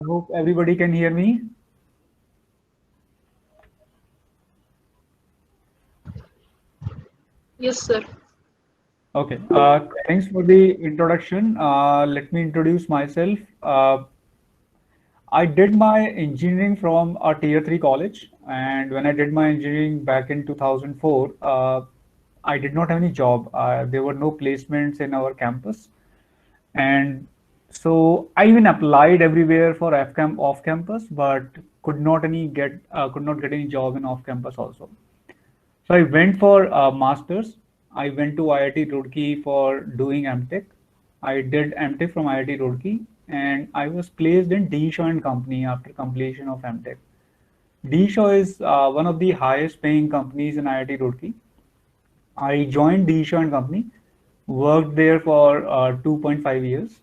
I hope everybody can hear me. Yes, sir. Okay. Thanks for the introduction. Let me introduce myself. I did my engineering from a tier 3 college, and when I did my engineering back in 2004, I did not have any job. There were no placements in our campus, and so I even applied everywhere for FCAM off campus, but could not get any job in off campus also. So I went for a master's. I went to IIT Roorkee for doing MTech. I did MTech from IIT Roorkee, and I was placed in D. Shaw and Company after completion of MTech. D. Shaw is one of the highest paying companies in IIT Roorkee. I joined D. Shaw and Company, worked there for 2.5 years,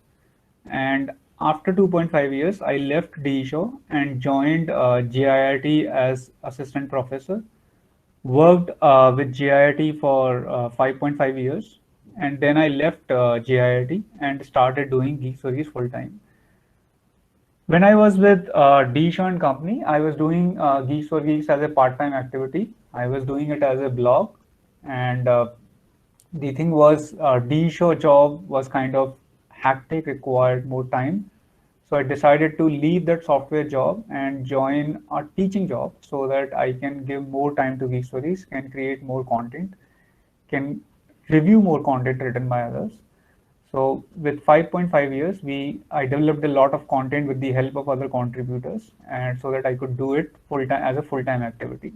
and after 2.5 years, I left D. Shaw and joined JIIT as assistant professor, worked with JIIT for 5.5 years, and then I left JIIT and started doing Geeks for Geeks full time. When I was with D. Shaw and Company, I was doing Geeks for Geeks as a part-time activity. I was doing it as a blog, and the thing was, D. Shaw job was kind of hectic, required more time. So I decided to leave that software job and join a teaching job so that I can give more time to Geek Stories, can create more content, can review more content written by others. So with 5.5 years, I developed a lot of content with the help of other contributors, and so that I could do it full time as a full time activity.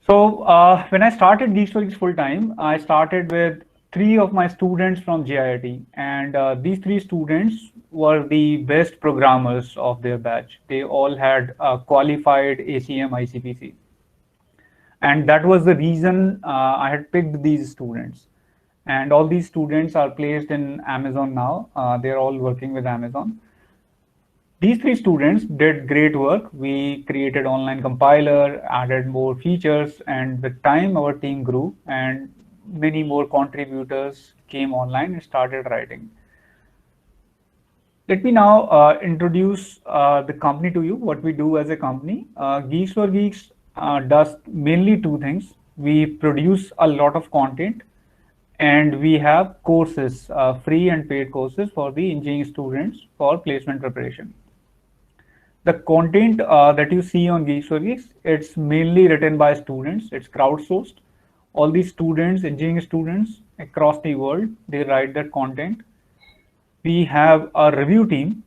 So when I started Geeks for Geeks full time, I started with three of my students from JIT, and these three students were the best programmers of their batch. They all had qualified ACM ICPC, and that was the reason I had picked these students. And all these students are placed in Amazon now. They're all working with Amazon. These three students did great work. We created online compiler, added more features, and with time our team grew and many more contributors came online and started writing. Let me now introduce the company to you, what we do as a company. Geeks for Geeks does mainly two things. We produce a lot of content and we have courses, free and paid courses for the engineering students for placement preparation. The content that you see on Geeks for Geeks, it's mainly written by students. It's crowdsourced. All these students, engineering students across the world, they write that content. We have a review team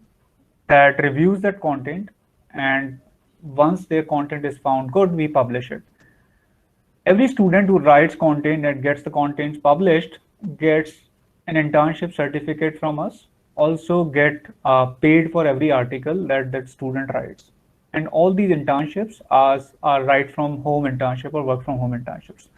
that reviews that content, and once their content is found good, we publish it. Every student who writes content and gets the contents published gets an internship certificate from us, also get paid for every article that that student writes. And all these internships are right from home internship or work from home internships.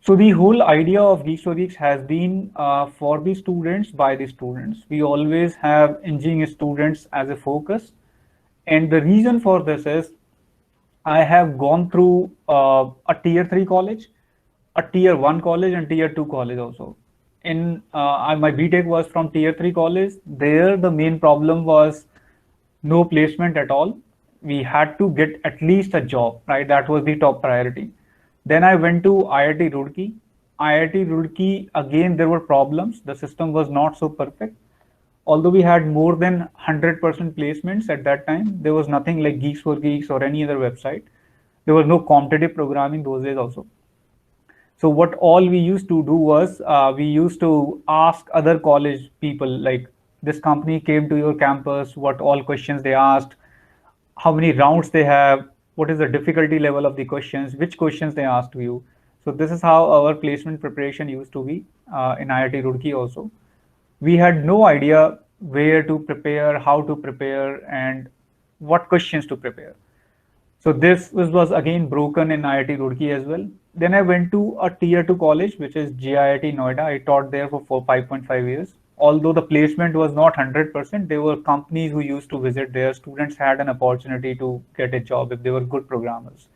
So the whole idea of Geeks for Geeks has been for the students, by the students. We always have engineering students as a focus. And the reason for this is I have gone through a tier 3 college, a tier 1 college, and tier 2 college also. My BTech was from tier 3 college. There, the main problem was no placement at all. We had to get at least a job, right? That was the top priority. Then I went to IIT Roorkee. IIT Roorkee, again, there were problems. The system was not so perfect. Although we had more than 100% placements at that time, there was nothing like Geeks for Geeks or any other website. There was no competitive programming those days also. So what all we used to do was we used to ask other college people, like, this company came to your campus, what all questions they asked, how many rounds they have, what is the difficulty level of the questions, which questions they asked you. So this is how our placement preparation used to be in IIT Roorkee also. We had no idea where to prepare, how to prepare, and what questions to prepare. So this was again broken in IIT Roorkee as well. Then I went to a tier 2 college, which is JIT Noida. I taught there for 5.5 years. Although the placement was not 100%, there were companies who used to visit there. Students had an opportunity to get a job if they were good programmers.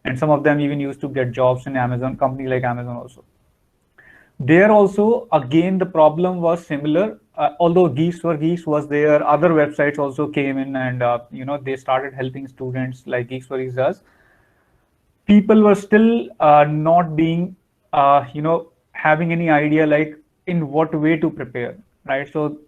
And some of them even used to get jobs in Amazon, company like Amazon also. There also, again, the problem was similar. Although Geeks for Geeks was there, other websites also came in, and they started helping students like Geeks for Geeks does. People were still not being, having any idea like in what way to prepare, right? So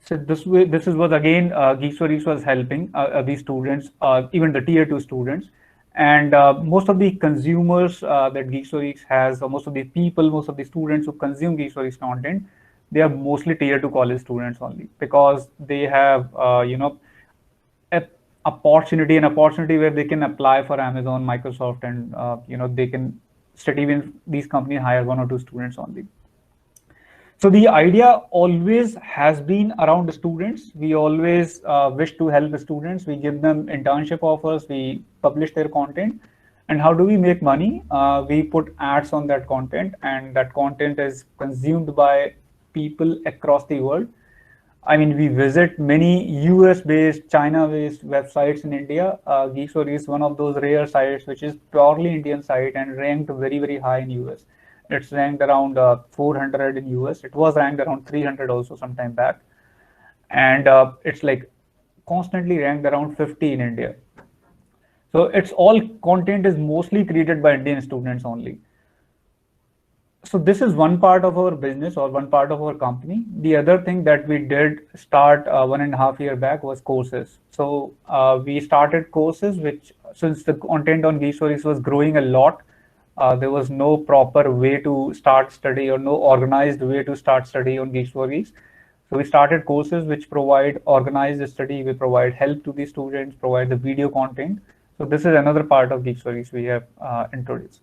this way, this is was again Geeks for Geeks was helping these students, even the tier two students, and most of the consumers that Geeks for Geeks has, or most of the people, most of the students who consume Geeks for Geeks content, they are mostly tier two college students only, because they have a opportunity where they can apply for Amazon, Microsoft, and they can study in these companies, hire one or two students only. So the idea always has been around the students. We always wish to help the students. We give them internship offers. We publish their content. And how do we make money? We put ads on that content, and that content is consumed by people across the world. I mean, we visit many US-based, China-based websites in India. Geekstory is one of those rare sites which is purely Indian site and ranked very, very high in US. It's ranked around 400 in US. It was ranked around 300 also some time back, and it's like constantly ranked around 50 in India. So it's all content is mostly created by Indian students only. So this is one part of our business or one part of our company. The other thing that we did start 1.5 years back was courses. So we started courses, which since the content on Geek Stories was growing a lot, there was no proper way to start study or no organized way to start study on Geek Stories. So we started courses which provide organized study. We provide help to the students, provide the video content. So this is another part of Geek Stories we have introduced.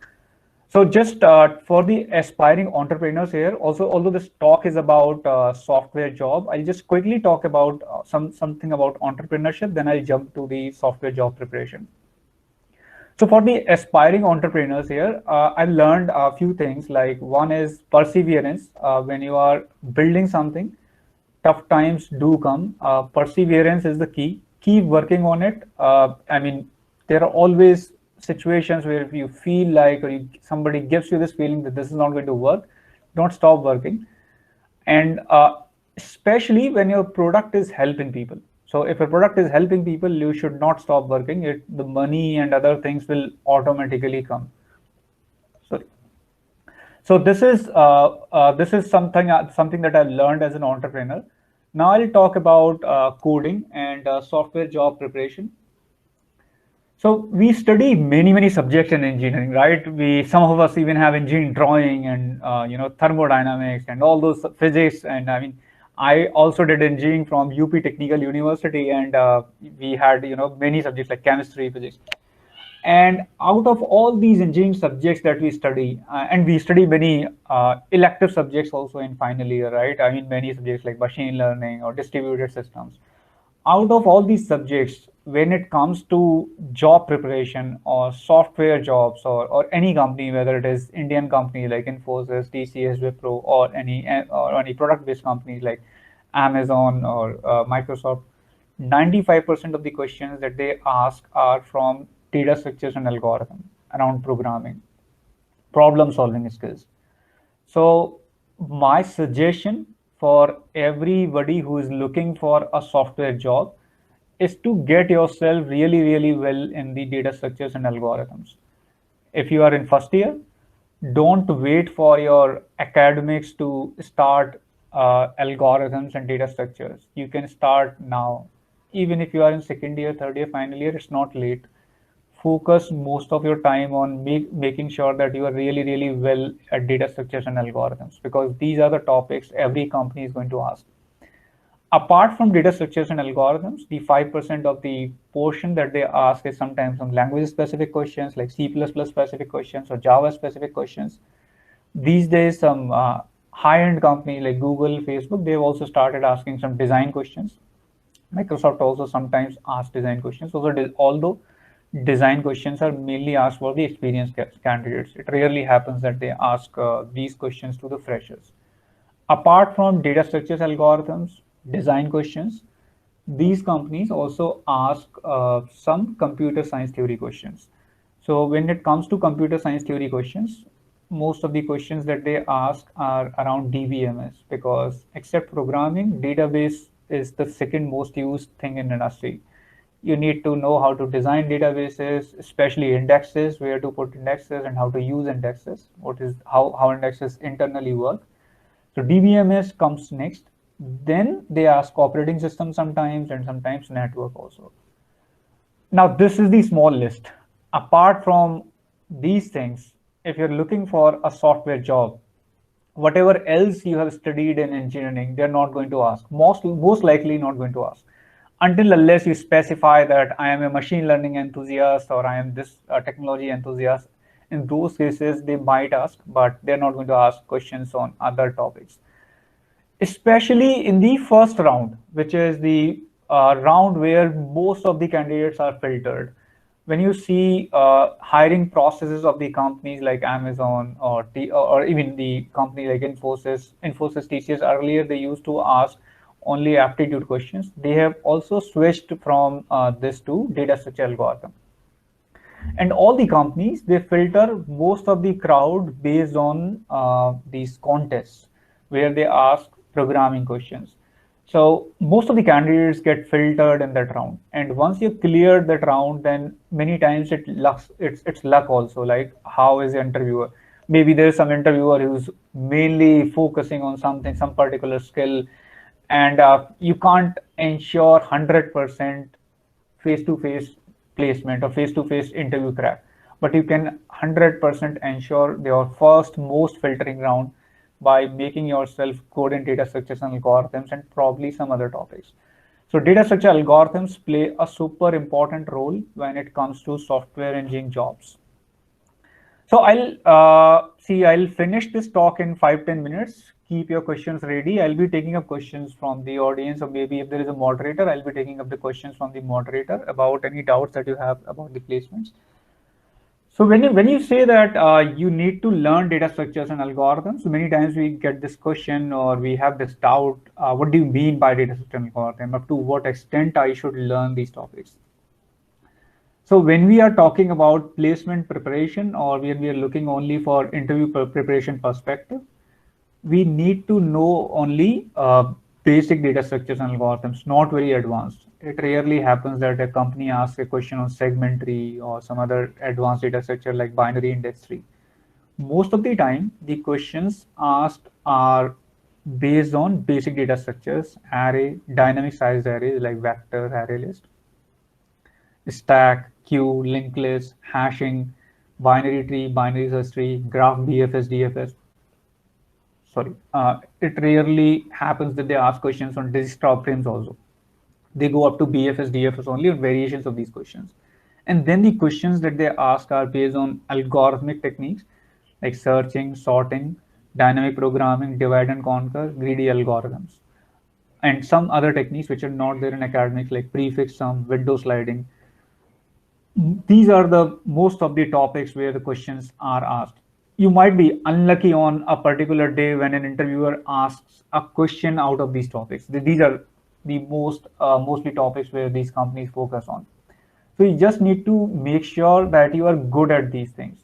So just for the aspiring entrepreneurs here, also, although this talk is about software job, I'll just quickly talk about something about entrepreneurship, then I'll jump to the software job preparation. So for the aspiring entrepreneurs here, I've learned a few things. Like one is perseverance. When you are building something, tough times do come. Perseverance is the key. Keep working on it. I mean, there are always situations where if you feel like, or somebody gives you this feeling that this is not going to work, don't stop working. And especially when your product is helping people. So if a product is helping people, you should not stop working. The money and other things will automatically come. So, so this is something that I've learned as an entrepreneur. Now I'll talk about coding and software job preparation. So we study many subjects in engineering, right? Some of us even have engineering drawing and thermodynamics and all those physics. And I mean, I also did engineering from UP Technical University, and we had many subjects like chemistry, physics. And out of all these engineering subjects that we study, and we study many elective subjects also in final year, right? I mean, many subjects like machine learning or distributed systems. Out of all these subjects, when it comes to job preparation or software jobs, or any company, whether it is Indian company like Infosys, TCS, Wipro, or any product-based companies like Amazon or Microsoft, 95% of the questions that they ask are from data structures and algorithm around programming, problem solving skills. So my suggestion for everybody who is looking for a software job is to get yourself really well in the data structures and algorithms. If you are in first year, don't wait for your academics to start algorithms and data structures. You can start now. Even if you are in second year, third year, final year, it's not late. Focus most of your time on making sure that you are really well at data structures and algorithms, because these are the topics every company is going to ask. Apart from data structures and algorithms, the 5% of the portion that they ask is sometimes some language specific questions like C++ specific questions or Java specific questions. These days, some high-end companies like Google, Facebook, they've also started asking some design questions. Microsoft also sometimes asks design questions. Although design questions are mainly asked for the experienced candidates, it rarely happens that they ask these questions to the freshers. Apart from data structures, algorithms, design questions, these companies also ask some computer science theory questions. So when it comes to computer science theory questions, most of the questions that they ask are around DBMS, because except programming, database is the second most used thing in industry. You need to know how to design databases, especially indexes, where to put indexes and how to use indexes, how indexes internally work. So DBMS comes next. Then they ask operating system sometimes, and sometimes network also. Now, this is the small list. Apart from these things, if you're looking for a software job, whatever else you have studied in engineering, they're not going to ask. Most likely not going to ask. Until unless you specify that I am a machine learning enthusiast or I am this technology enthusiast. In those cases, they might ask, but they're not going to ask questions on other topics, especially in the first round, which is the round where most of the candidates are filtered. When you see hiring processes of the companies like Amazon or even the company like Infosys TCS, earlier they used to ask only aptitude questions. They have also switched from this to data structure algorithm. And all the companies, they filter most of the crowd based on these contests where they ask programming questions. So most of the candidates get filtered in that round, and once you clear that round, then many times it's luck also. Like, how is the interviewer? Maybe there's some interviewer who's mainly focusing on some particular skill, and you can't ensure 100% face-to-face placement or face-to-face interview crack, but you can 100% ensure your first most filtering round by making yourself good in data structures and algorithms and probably some other topics. So data structure algorithms play a super important role when it comes to software engineering jobs. So I'll finish this talk in 5-10 minutes. Keep your questions ready. I'll be taking up questions from the audience, or maybe if there is a moderator, I'll be taking up the questions from the moderator about any doubts that you have about the placements. So when you say that you need to learn data structures and algorithms, so many times we get this question or we have this doubt. What do you mean by data structure and algorithm? Up to what extent I should learn these topics? So when we are talking about placement preparation, or when we are looking only for interview preparation perspective, we need to know only basic data structures and algorithms, not very advanced. It rarely happens that a company asks a question on segment tree or some other advanced data structure like binary index tree. Most of the time, the questions asked are based on basic data structures, array, dynamic sized arrays like vector, array list, stack, queue, linked list, hashing, binary tree, binary search tree, graph, BFS, DFS. Sorry, it rarely happens that they ask questions on desktop frames also. They go up to BFS, DFS only on variations of these questions. And then the questions that they ask are based on algorithmic techniques like searching, sorting, dynamic programming, divide and conquer, greedy algorithms, and some other techniques which are not there in academics like prefix sum, window sliding. These are the most of the topics where the questions are asked. You might be unlucky on a particular day when an interviewer asks a question out of these topics. These are the mostly topics where these companies focus on. So you just need to make sure that you are good at these things.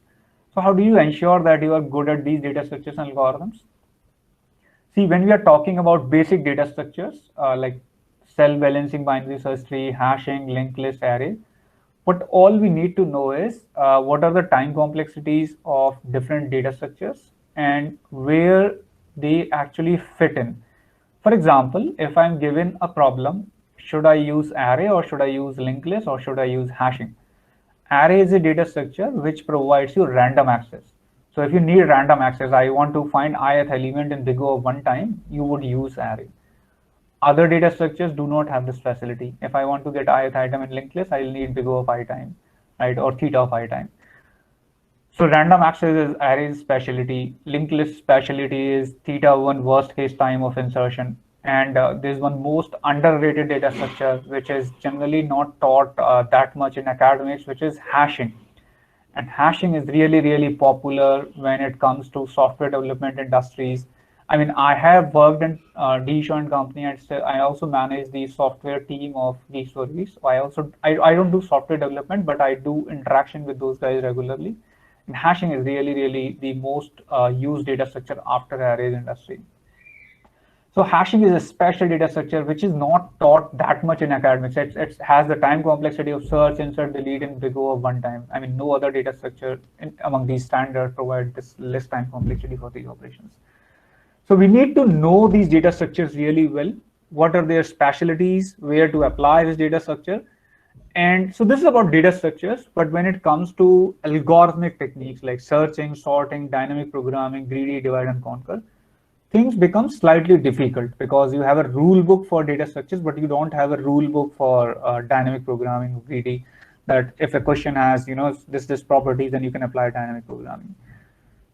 So how do you ensure that you are good at these data structures and algorithms? See, when we are talking about basic data structures like cell balancing, binary search tree, hashing, linked list, array, what all we need to know is what are the time complexities of different data structures and where they actually fit in. For example, if I'm given a problem, should I use array or should I use linked list or should I use hashing? Array is a data structure which provides you random access. So if you need random access, I want to find ith element in big O of one time, you would use array. Other data structures do not have this facility. If I want to get ith item in linked list, I'll need big O of I time, right, or theta of I time. So random access is array's specialty. Linked list specialty is theta one worst case time of insertion. And there's one most underrated data structure which is generally not taught that much in academics, which is hashing. And hashing is really popular when it comes to software development industries. I mean, I have worked in D-Joint company, and I also manage the software team of Geeks for Geeks. I don't do software development, but I do interaction with those guys regularly. And hashing is really the most used data structure after arrays industry. So hashing is a special data structure which is not taught that much in academics. It has the time complexity of search, insert, delete, and big O of one time. I mean, no other data structure among these standards provide this less time complexity for these operations. So we need to know these data structures really well. What are their specialties? Where to apply this data structure? And so this is about data structures, but when it comes to algorithmic techniques like searching, sorting, dynamic programming, greedy, divide and conquer, things become slightly difficult because you have a rule book for data structures, but you don't have a rule book for dynamic programming, greedy, that if a question has, this properties, then you can apply dynamic programming.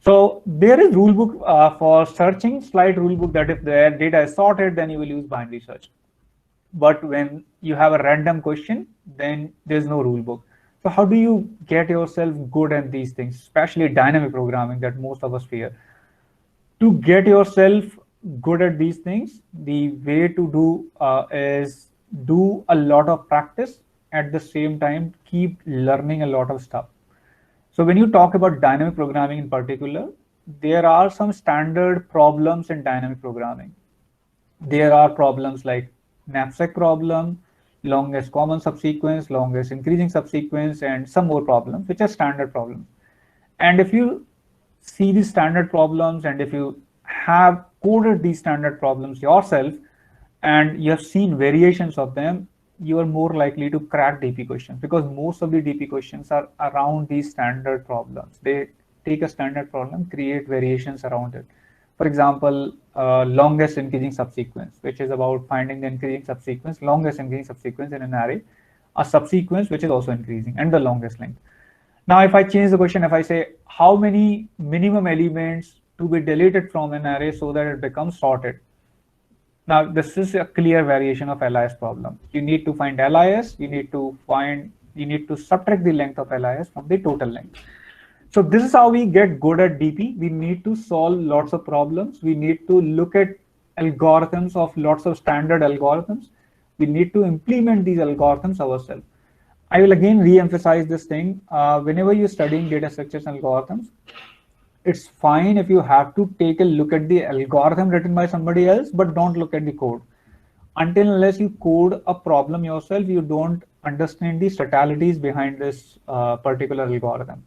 So there is rule book for searching, slight rule book that if the data is sorted, then you will use binary search. But when you have a random question, then there's no rule book. So how do you get yourself good at these things, especially dynamic programming that most of us fear? To get yourself good at these things, the way to do is do a lot of practice. At the same time, keep learning a lot of stuff. So when you talk about dynamic programming in particular, there are some standard problems in dynamic programming. There are problems like knapsack problem, longest common subsequence, longest increasing subsequence, and some more problems, which are standard problems. And if you see these standard problems, and if you have coded these standard problems yourself, and you have seen variations of them, you are more likely to crack DP questions, because most of the DP questions are around these standard problems. They take a standard problem, create variations around it. For example, longest increasing subsequence, which is about finding the increasing subsequence, longest increasing subsequence in an array, a subsequence which is also increasing, and the longest length. Now, if I change the question, if I say how many minimum elements to be deleted from an array so that it becomes sorted. Now, this is a clear variation of LIS problem. You need to find LIS, you need to subtract the length of LIS from the total length. So this is how we get good at DP. We need to solve lots of problems. We need to look at algorithms of lots of standard algorithms. We need to implement these algorithms ourselves. I will again re-emphasize this thing. Whenever you're studying data structures and algorithms, it's fine if you have to take a look at the algorithm written by somebody else, but don't look at the code. Until unless you code a problem yourself, you don't understand the statalities behind this particular algorithm.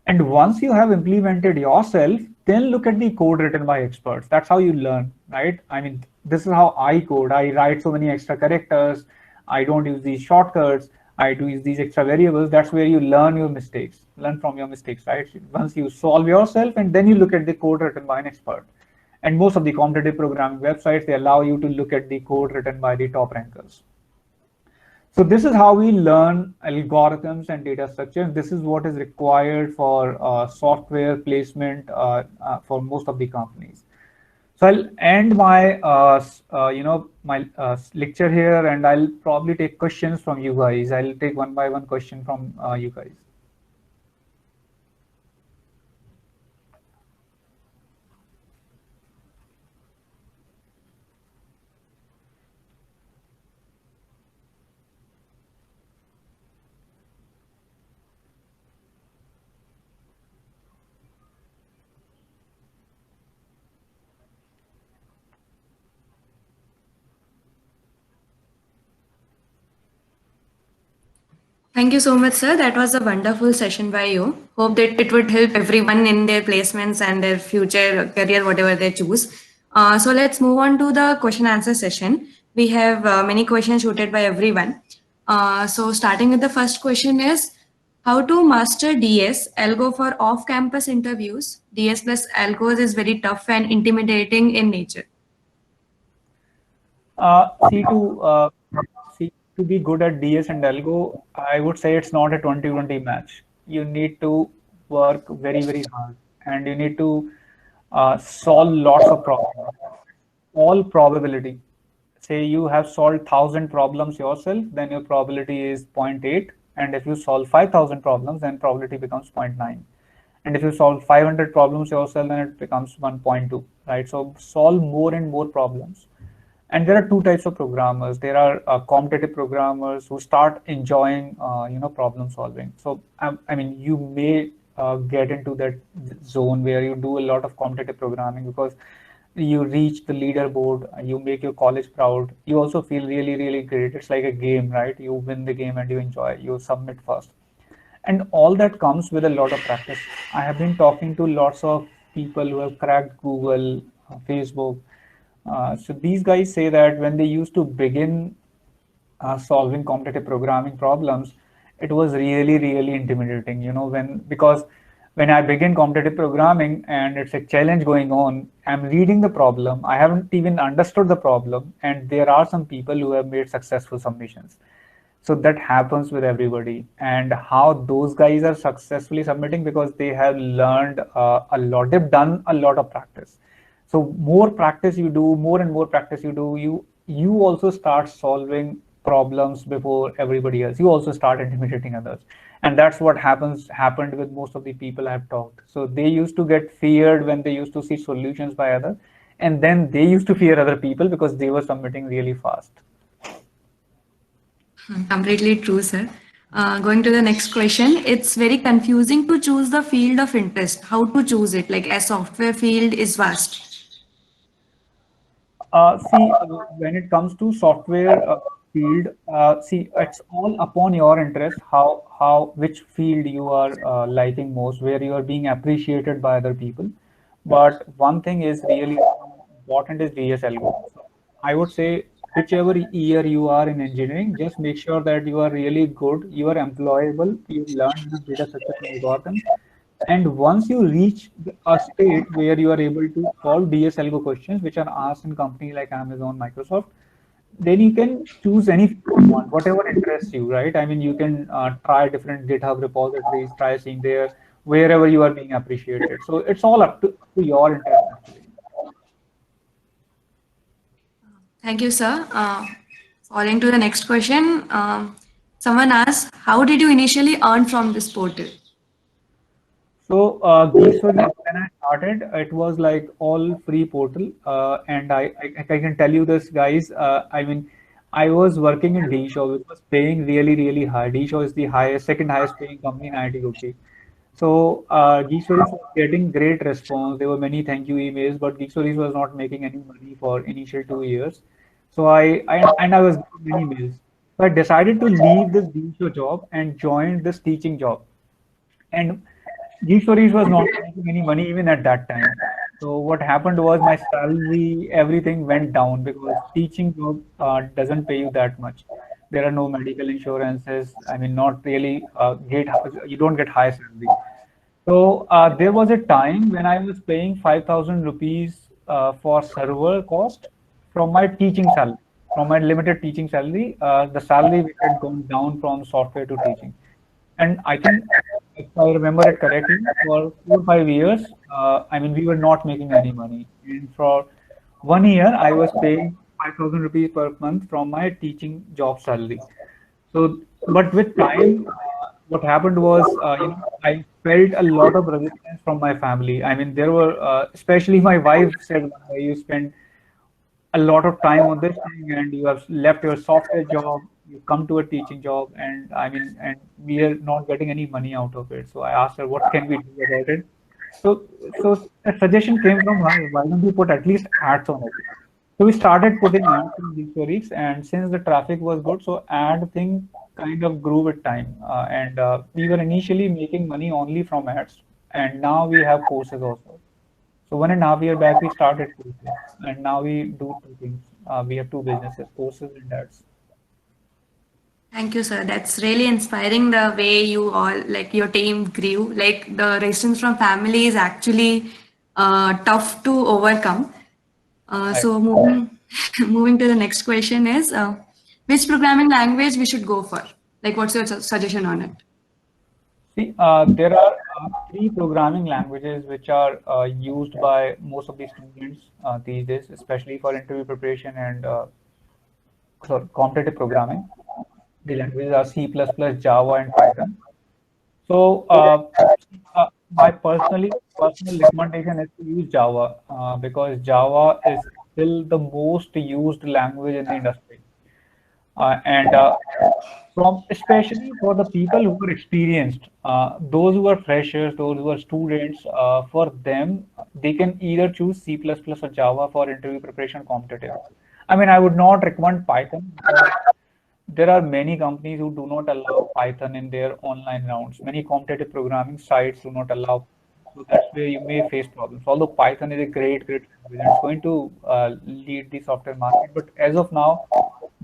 And once you have implemented yourself, then look at the code written by experts. That's how you learn, right? I mean, this is how I code. I write so many extra characters. I don't use these shortcuts. I do use these extra variables. That's where you learn your mistakes, learn from your mistakes, right? Once you solve yourself, and then you look at the code written by an expert. And most of the competitive programming websites, they allow you to look at the code written by the top rankers. So this is how we learn algorithms and data structure. This is what is required for software placement for most of the companies. So I'll end my lecture here, and I'll probably take questions from you guys. I'll take one by one question from you guys. Thank you so much, sir. That was a wonderful session by you. Hope that it would help everyone in their placements and their future career, whatever they choose. So let's move on to the question answer session. We have many questions shooted by everyone. So starting with the first question is, how to master DS, algo for off-campus interviews? DS plus algos is very tough and intimidating in nature. To be good at DS and algo, I would say it's not a 20-20 match. You need to work very, very hard, and you need to solve lots of problems. All probability. Say you have solved 1,000 problems yourself, then your probability is 0.8. And if you solve 5,000 problems, then probability becomes 0.9. And if you solve 500 problems yourself, then it becomes 1.2, right? So solve more and more problems. And there are two types of programmers. There are competitive programmers who start enjoying, problem solving. So I mean, you may get into that zone where you do a lot of competitive programming, because you reach the leaderboard, you make your college proud, you also feel really, really great. It's like a game, right? You win the game and you enjoy, you submit first. And all that comes with a lot of practice. I have been talking to lots of people who have cracked Google, Facebook. So these guys say that when they used to begin solving competitive programming problems, it was really, really intimidating, because when I begin competitive programming and it's a challenge going on, I'm reading the problem, I haven't even understood the problem, and there are some people who have made successful submissions. So that happens with everybody. And how those guys are successfully submitting, because they have learned a lot, they've done a lot of practice. So more practice you do, more and more practice you do, you also start solving problems before everybody else. You also start intimidating others. And that's what happened with most of the people I've talked. So they used to get feared when they used to see solutions by others, and then they used to fear other people because they were submitting really fast. Completely true, sir. Going to the next question, it's very confusing to choose the field of interest. How to choose it? Like a software field is vast. See, when it comes to software field, see, it's all upon your interest, which field you are liking most, where you are being appreciated by other people. But one thing is really important is DSLGO. So I would say whichever year you are in engineering, just make sure that you are really good, you are employable, you learn the data structure algorithms, and once you reach a state where you are able to solve DS-algo questions, which are asked in companies like Amazon, Microsoft, then you can choose any field you want, whatever interests you, right? I mean, you can try different GitHub repositories, try seeing there wherever you are being appreciated. So it's all up to your interest, actually. Thank you, sir. Falling to the next question, someone asked, how did you initially earn from this portal? So, Geekswari, when I started, it was like all free portal, and I can tell you this, guys. I mean, I was working in DShaw, which was paying really, really high. DShaw is the second highest paying company in IIT Roorkee. So, Geekswari was getting great response. There were many thank you emails, but Geekswari was not making any money for initial 2 years. So I was getting many mails. So I decided to leave this DShaw job and join this teaching job. And Geek Stories was not making any money even at that time. So what happened was my salary, everything went down because teaching job doesn't pay you that much. There are no medical insurances. I mean, not really you don't get high salary. So there was a time when I was paying 5,000 rupees for server cost from my teaching salary, from my limited teaching salary, the salary which had gone down from software to teaching. And I think, if I remember it correctly, for 4 or 5 years, I mean, we were not making any money. And for 1 year, I was paying 5,000 rupees per month from my teaching job salary. So, but with time, what happened was, I felt a lot of resistance from my family. I mean, there were, especially my wife said, you spend a lot of time on this thing and you have left your software job, you come to a teaching job, and I mean, and we are not getting any money out of it. So I asked her, what can we do about it? So a suggestion came from her, why don't we put at least ads on it? So we started putting ads in these stories, and since the traffic was good, so ad thing kind of grew with time. And we were initially making money only from ads, and now we have courses also. So 1.5 year back, we started courses, and now we do two things. We have two businesses, courses and ads. Thank you, sir. That's really inspiring the way you all, like your team grew. Like the resistance from family is actually tough to overcome. Right. So moving to the next question is, which programming language we should go for? Like, what's your suggestion on it? See, there are three programming languages which are used by most of the students these days, especially for interview preparation and competitive programming. The languages are C++, Java, and Python. So my personal recommendation is to use Java because Java is still the most used language in the industry. And from especially for the people who are experienced, those who are freshers, those who are students, for them, they can either choose C++ or Java for interview preparation competitive. I mean, I would not recommend Python because there are many companies who do not allow Python in their online rounds. Many competitive programming sites do not allow. So that's where you may face problems. Although Python is a great language and it's going to lead the software market, but as of now,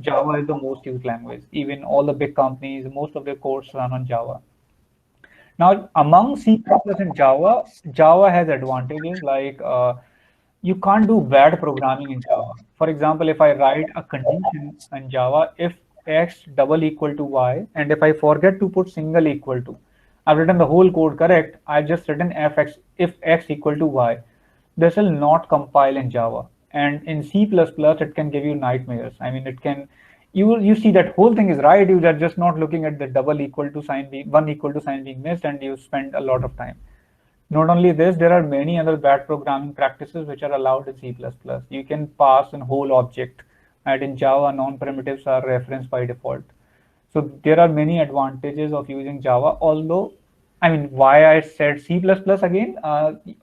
Java is the most used language. Even all the big companies, most of their codes run on Java. Now, among C++ and Java, Java has advantages like you can't do bad programming in Java. For example, if I write a condition in Java, if x double equal to y, and if I forget to put single equal to, I've written the whole code correct. I've just written if x equal to y. This will not compile in Java. And in C++, it can give you nightmares. I mean, it can, you see that whole thing is right. You are just not looking at the double equal to sign being, one equal to sign being missed, and you spend a lot of time. Not only this, there are many other bad programming practices which are allowed in C++. You can pass a whole object, and in Java, non-primitives are referenced by default. So there are many advantages of using Java, although, I mean, why I said C++ again,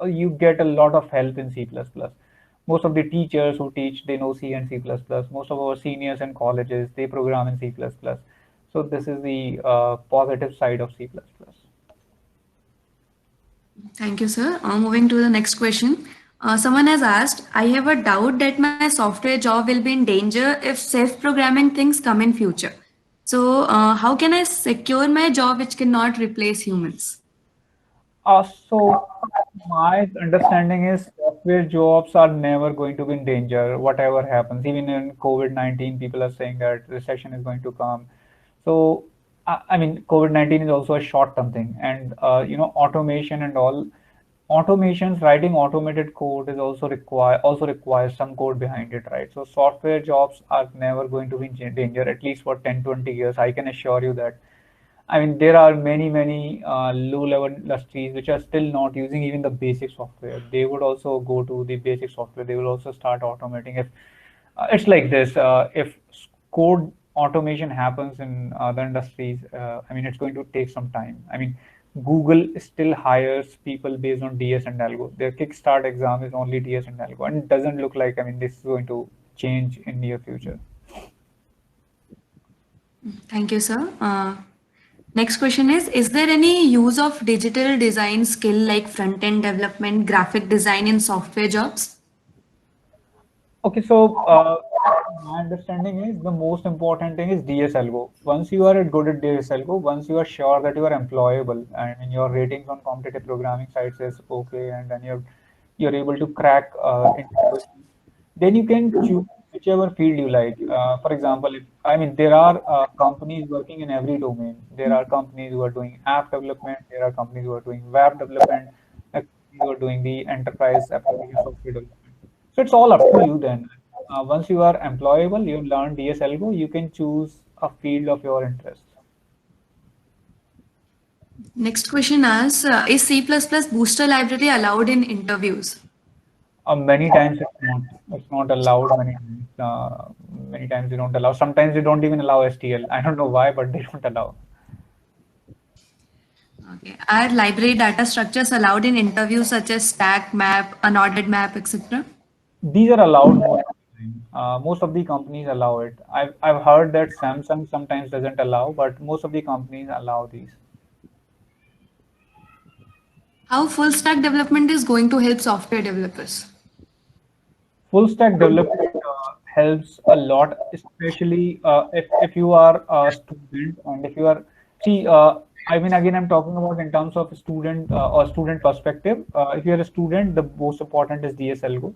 you get a lot of help in C++. Most of the teachers who teach, they know C and C++. Most of our seniors in colleges, they program in C++. So this is the positive side of C++. Thank you, sir. Moving to the next question. Someone has asked, I have a doubt that my software job will be in danger if self-programming things come in future. So how can I secure my job which cannot replace humans? So my understanding is software jobs are never going to be in danger, whatever happens. Even in COVID-19, people are saying that recession is going to come. So, I mean, COVID-19 is also a short-term thing, and automation and all. Automations, writing automated code is also requires some code behind it, right? So software jobs are never going to be in danger, at least for 10, 20 years. I can assure you that. I mean, there are many low-level industries which are still not using even the basic software. They would also go to the basic software. They will also start automating. If it's like this, if code automation happens in other industries, I mean, it's going to take some time. I mean, Google still hires people based on DS and Algo. Their Kickstart exam is only DS and Algo, and it doesn't look like, I mean, this is going to change in near future. Thank you, sir. Next question is there any use of digital design skill like front-end development, graphic design in software jobs? Okay, so my understanding is the most important thing is DSLGO. Once you are good at DSLGO, once you are sure that you are employable and your ratings on competitive programming sites is okay, and then you're able to crack interviews, then you can choose whichever field you like. For example, if, I mean, there are companies working in every domain. There are companies who are doing app development. There are companies who are doing web development. Companies who are doing the enterprise application software development. So it's all up to you then. Once you are employable, you learn DSLGO, you can choose a field of your interest. Next question is C++ booster library allowed in interviews? Many times it's not allowed. Many times they don't allow. Sometimes they don't even allow STL. I don't know why, but they don't allow. Okay. Are library data structures allowed in interviews such as stack map, unordered map, etc.? These are allowed most of the time. Most of the companies allow it. I've heard that Samsung sometimes doesn't allow, but most of the companies allow these. How full stack development is going to help software developers? Full stack development helps a lot, especially if you are a student and if you are, see, I mean, again, I'm talking about in terms of student or student perspective. If you're a student, the most important is DSLGO.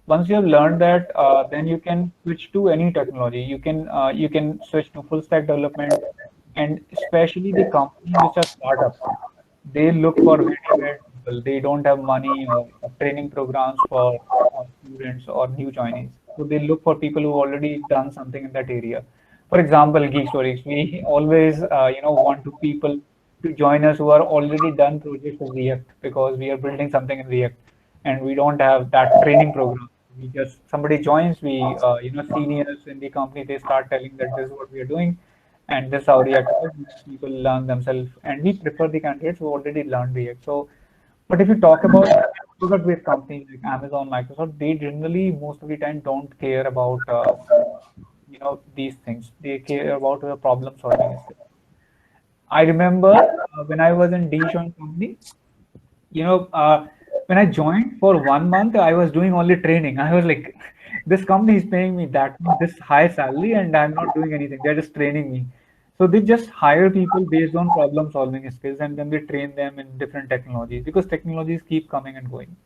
Once you have learned that, then you can switch to any technology. You can switch to full stack development, and especially the companies which are startups, they look for very rare people. They don't have money or training programs for students or new joinees. So they look for people who already done something in that area. For example, Geek Stories, we always want to people to join us who are already done projects with React because we are building something in React and we don't have that training program. We just somebody joins, we seniors in the company, they start telling that this is what we are doing, and this is how React works. People learn themselves, and we prefer the candidates who already learned React. So, but if you talk about product-based companies like Amazon, Microsoft, they generally most of the time don't care about these things. They care about the problem solving. I remember when I was in D showing company, you know, when I joined for 1 month, I was doing only training. I was like, this company is paying me this high salary, and I'm not doing anything. They're just training me. So they just hire people based on problem solving skills, and then they train them in different technologies because technologies keep coming and going.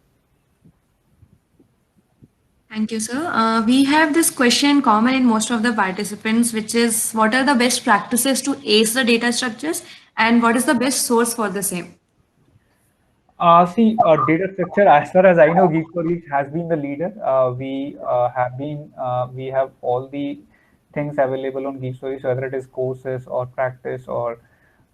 Thank you, sir. We have this question common in most of the participants, which is what are the best practices to ace the data structures and what is the best source for the same? See, data structure, as far as I know, Geek4Geek has been the leader. We have all the things available on Geek4Geek, whether it is courses or practice or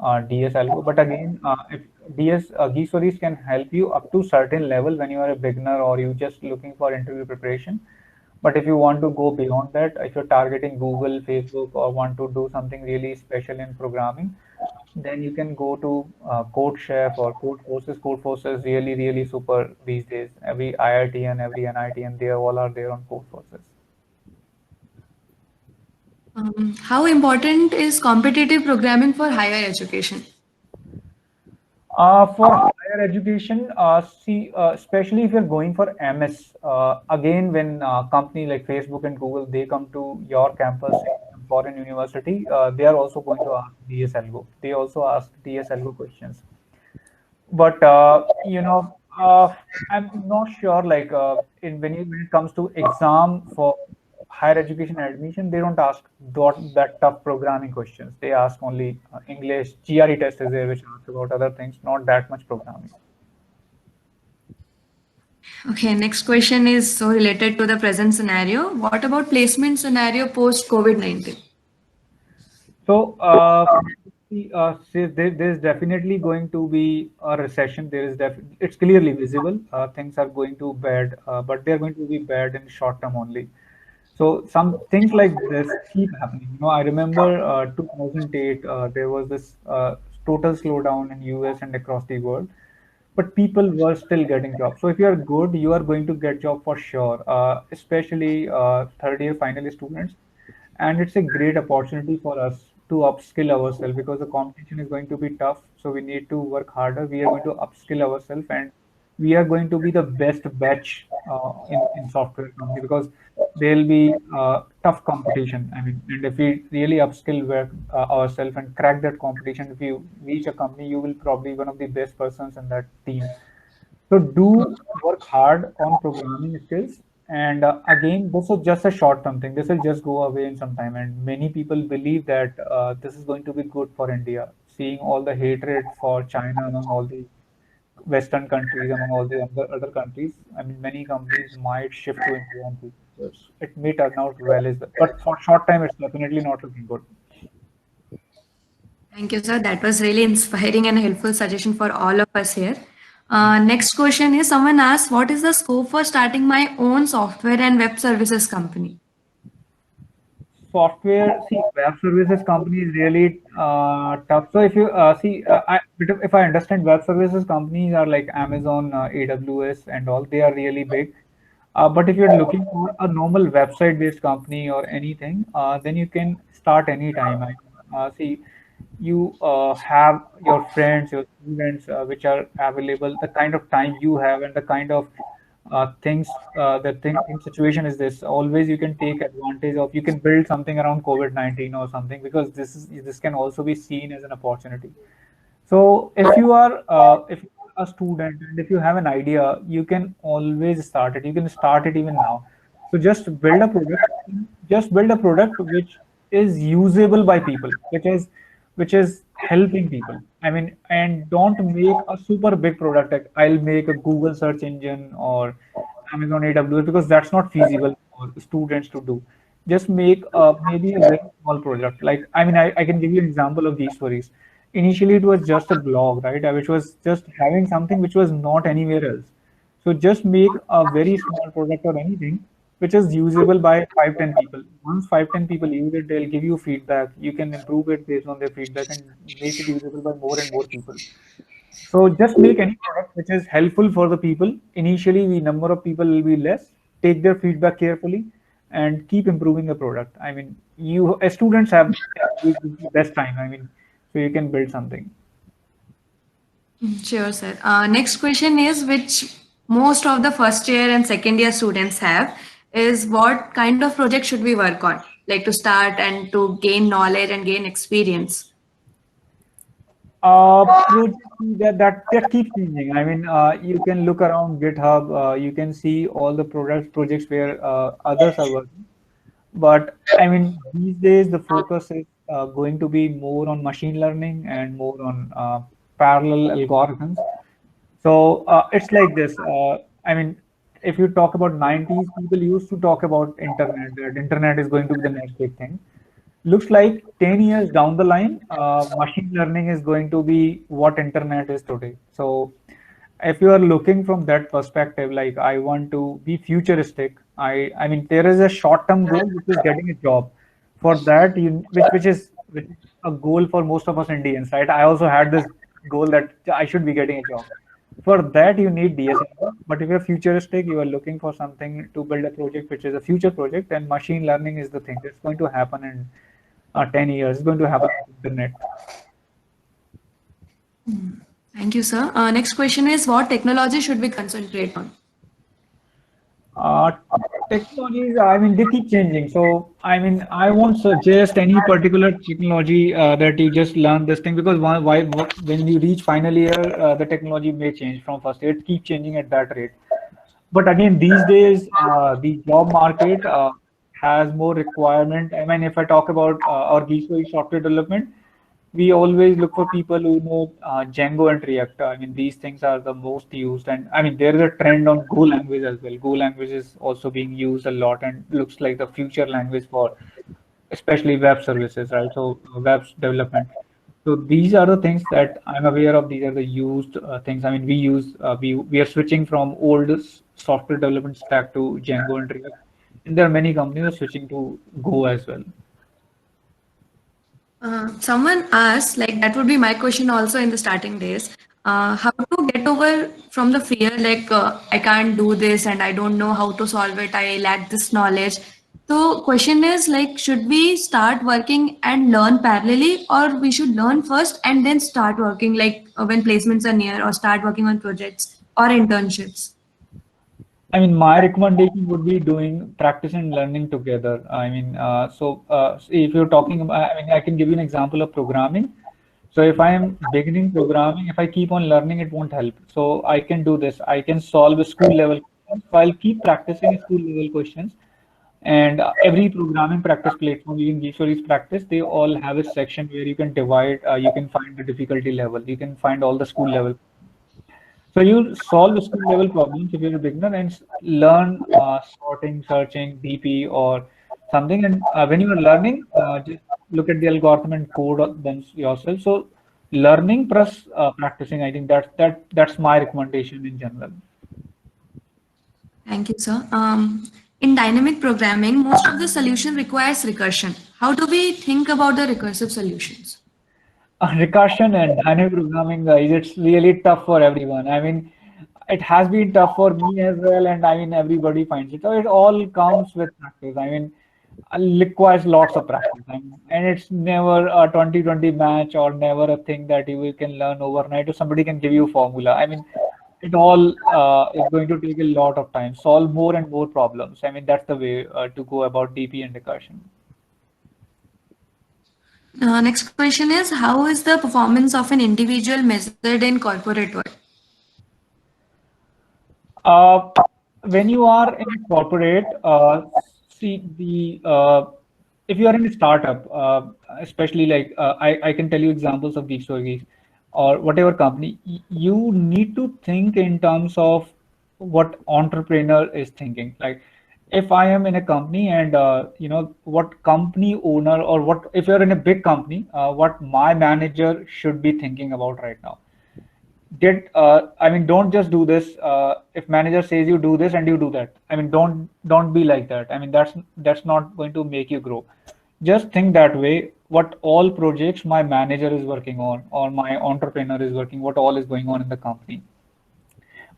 DS Algo. But again, if Geek4Geek can help you up to certain level when you are a beginner or you just looking for interview preparation. But if you want to go beyond that, if you're targeting Google, Facebook, or want to do something really special in programming, then you can go to CodeChef or Codeforces. Codeforces really, really super these days. Every IIT and every NIT, and they all are there on Codeforces. How important is competitive programming for higher education? For higher education, especially if you're going for MS, again, when company like Facebook and Google, they come to your campus in foreign university, they are also going to ask DSLGO. They also ask DSLGO questions. But I'm not sure. Like when it comes to exam for higher education admission, they don't ask that tough programming questions. They ask only English. GRE test is there, which asks about other things, not that much programming. Okay, next question is so related to the present scenario. What about placement scenario post COVID-19? So, there's definitely going to be a recession. It's clearly visible. Things are going to bad, but they're going to be bad in short term only. So some things like this keep happening. I remember 2008, there was this total slowdown in US and across the world, but people were still getting jobs. So if you are good, you are going to get job for sure, especially third year final year students. And it's a great opportunity for us to upskill ourselves because the competition is going to be tough. So we need to work harder. We are going to upskill ourselves, and we are going to be the best batch in software company because there'll be tough competition. I mean, and if we really upskill work ourselves and crack that competition, if you reach a company, you will probably one of the best persons in that team. So do work hard on programming skills. And again, this is just a short-term thing. This will just go away in some time. And many people believe that this is going to be good for India. Seeing all the hatred for China among all the Western countries, among all the other countries, I mean, many companies might shift to India and it may turn out well, but for short time, it's definitely not looking good. Thank you, sir. That was really inspiring and helpful suggestion for all of us here. Next question is someone asked, what is the scope for starting my own software and web services company? Web services company is really tough. So if you if I understand, web services companies are like Amazon, AWS, and all. They are really big. But if you're looking for a normal website-based company or anything, then you can start anytime. You have your friends, your students, which are available, the kind of time you have, and the kind of in situation is this. Always you can take advantage of. You can build something around COVID-19 or something because this can also be seen as an opportunity. So if you're a student and if you have an idea, you can always start it. You can start it even now. So just build a product which is usable by people, which is helping people. I mean, and don't make a super big product like I'll make a Google search engine or Amazon AWS because that's not feasible for students to do. Just make maybe a very small project. Like, I mean, I can give you an example of these stories. Initially, it was just a blog, right? Which was just having something which was not anywhere else. So just make a very small product or anything which is usable by 5-10 people. Once 5-10 people use it, they'll give you feedback. You can improve it based on their feedback and make it usable by more and more people. So just make any product which is helpful for the people. Initially, the number of people will be less. Take their feedback carefully and keep improving the product. I mean, you as students have the best time. I mean, so you can build something. Sure, sir. Next question is, which most of the first year and second year students have, is what kind of project should we work on, like to start and to gain knowledge and gain experience? Project that keeps changing. I mean, you can look around GitHub. You can see all the projects where others are working. But I mean, these days the focus is going to be more on machine learning and more on parallel algorithms. So it's like this. I mean, if you talk about 90s, people used to talk about internet, that internet is going to be the next big thing. Looks like 10 years down the line, machine learning is going to be what internet is today. So if you are looking from that perspective, like I want to be futuristic, I mean there is a short-term goal which is getting a job. For that, which is a goal for most of us Indians, right? I also had this goal that I should be getting a job. For that, you need DSMB. But if you're futuristic, you are looking for something to build a project which is a future project, and machine learning is the thing that's going to happen in 10 years. It's going to happen on the internet. Thank you, sir. Next question is, what technology should we concentrate on? Uh, Technologies, I mean, they keep changing. So, I mean, I won't suggest any particular technology that you just learn this thing because when you reach final year, the technology may change from first year. It keeps changing at that rate. But again, these days, the job market has more requirement. I mean, if I talk about our Geeksway software development, we always look for people who know Django and React. I mean, these things are the most used, and I mean, there is a trend on Go language as well. Go language is also being used a lot and looks like the future language for especially web services, right? So web development. So these are the things that I'm aware of. These are the used things. I mean, we are switching from old software development stack to Django and React, and there are many companies switching to Go as well. Someone asked, like that would be my question also in the starting days. How to get over from the fear, like I can't do this and I don't know how to solve it. I lack this knowledge. So question is like, should we start working and learn parallelly, or we should learn first and then start working, like when placements are near, or start working on projects or internships? I mean, my recommendation would be doing practice and learning together. I mean, if you're talking about, I mean, I can give you an example of programming. So if I am beginning programming, if I keep on learning, it won't help. So I can do this. I can solve a school level questions. So I'll keep practicing school level questions. And every programming practice platform using Geekstories practice, they all have a section where you can divide, you can find the difficulty level, you can find all the school level. So you solve the school level problems if you're a beginner and learn sorting, searching, DP or something. And when you are learning, just look at the algorithm and code them yourself. So learning plus practicing, I think that's my recommendation in general. Thank you, sir. In dynamic programming, most of the solution requires recursion. How do we think about the recursive solutions? Recursion and dynamic programming, it's really tough for everyone. I mean, it has been tough for me as well, and I mean, everybody finds it. So it all comes with practice. I mean, requires lots of practice. I mean, and it's never a 2020 match or never a thing that you can learn overnight or somebody can give you a formula. I mean, it all is going to take a lot of time, solve more and more problems. I mean, that's the way to go about DP and recursion. Next question is, how is the performance of an individual measured in corporate world? Uh, when you are in corporate, see if you are in a startup, especially like I can tell you examples of Geek Stories or whatever company, you need to think in terms of what entrepreneur is thinking. Like if I am in a company and what company owner or what if you're in a big company, what my manager should be thinking about right now. don't just do this. If manager says you do this and you do that, don't be like that. That's not going to make you grow. Just think that way. What all projects my manager is working on, or my entrepreneur is working, what all is going on in the company,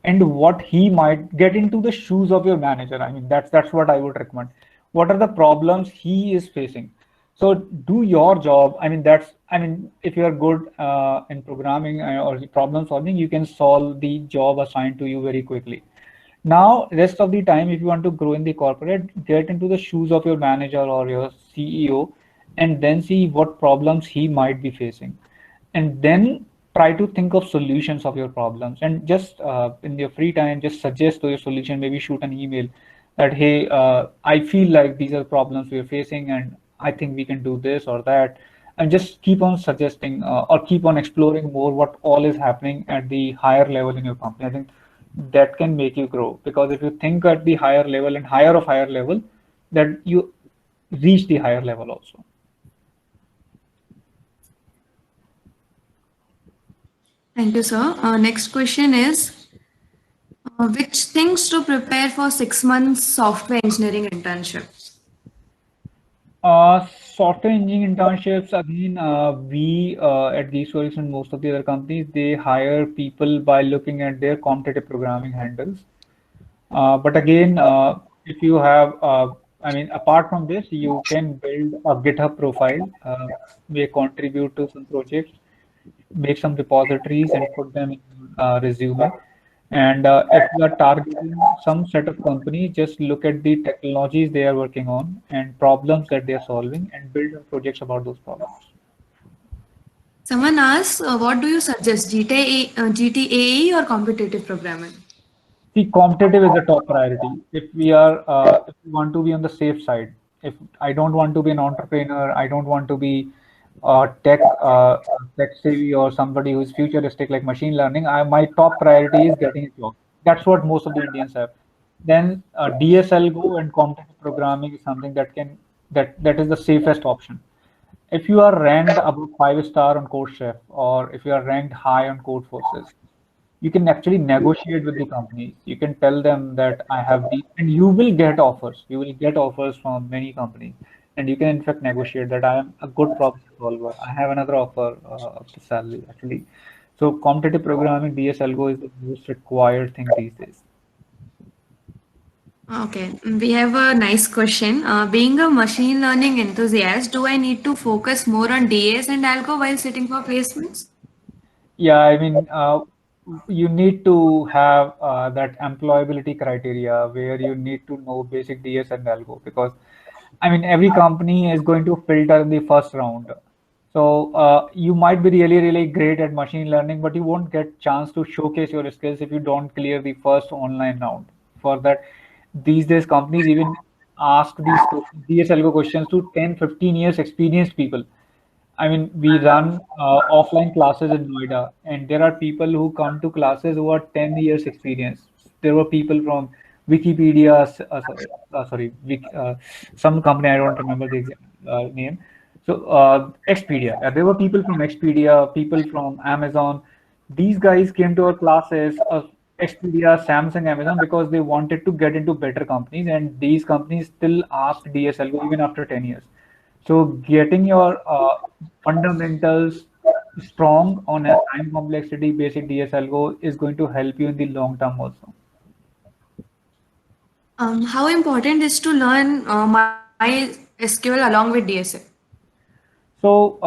and what he might get into the shoes of your manager. That's what I would recommend. What are the problems he is facing? So do your job. If you are good in programming or problem solving, you can solve the job assigned to you very quickly. Now, rest of the time, if you want to grow in the corporate, get into the shoes of your manager or your CEO, and then see what problems he might be facing, and then try to think of solutions of your problems. And just in your free time, just suggest to your solution. Maybe shoot an email that, hey, I feel like these are problems we are facing, and I think we can do this or that. And just keep on suggesting or keep on exploring more what all is happening at the higher level in your company. I think that can make you grow, because if you think at the higher level and higher of higher level, that you reach the higher level also. Thank you, sir. Next question is, which things to prepare for 6 months software engineering internship? Software engineering internships, again, we at Geekworks and most of the other companies, they hire people by looking at their competitive programming handles. But again, if you have, apart from this, you can build a GitHub profile, may contribute to some projects, make some repositories, and put them in resume. And if you are targeting some set of company, just look at the technologies they are working on and problems that they are solving, and build projects about those problems. Someone asks, what do you suggest, GTAE or competitive programming? See, competitive is the top priority. If we want to be on the safe side, if I don't want to be an entrepreneur, I don't want to be tech savvy or somebody who's futuristic like machine learning. My top priority is getting a job. That's what most of the Indians have. Then DSLGO and competitive programming is something that is the safest option. If you are ranked above 5 star on CodeChef, or if you are ranked high on Codeforces, you can actually negotiate with the companies. You can tell them that I have these, and you will get offers. You will get offers from many companies, and you can in fact negotiate that I am a good problem solver. I have another offer of the salary actually. So competitive programming, DSLGO is the most required thing these days. Okay, we have a nice question. Being a machine learning enthusiast, do I need to focus more on DS and algo while sitting for placements? Yeah, you need to have that employability criteria where you need to know basic DS and algo, because every company is going to filter in the first round. So you might be really, really great at machine learning, but you won't get chance to showcase your skills if you don't clear the first online round. For that, these days companies even ask these DS algo questions to 10, 15 years experienced people. We run offline classes in Noida, and there are people who come to classes who are 10 years experience. There were people from Wikipedia, some company, I don't remember the exact name. So Expedia, there were people from Expedia, people from Amazon. These guys came to our classes, Expedia, Samsung, Amazon, because they wanted to get into better companies, and these companies still ask DSLGO even after 10 years. So getting your fundamentals strong on a time complexity basic DSLGO is going to help you in the long term also. How important is to learn MySQL along with DSA? So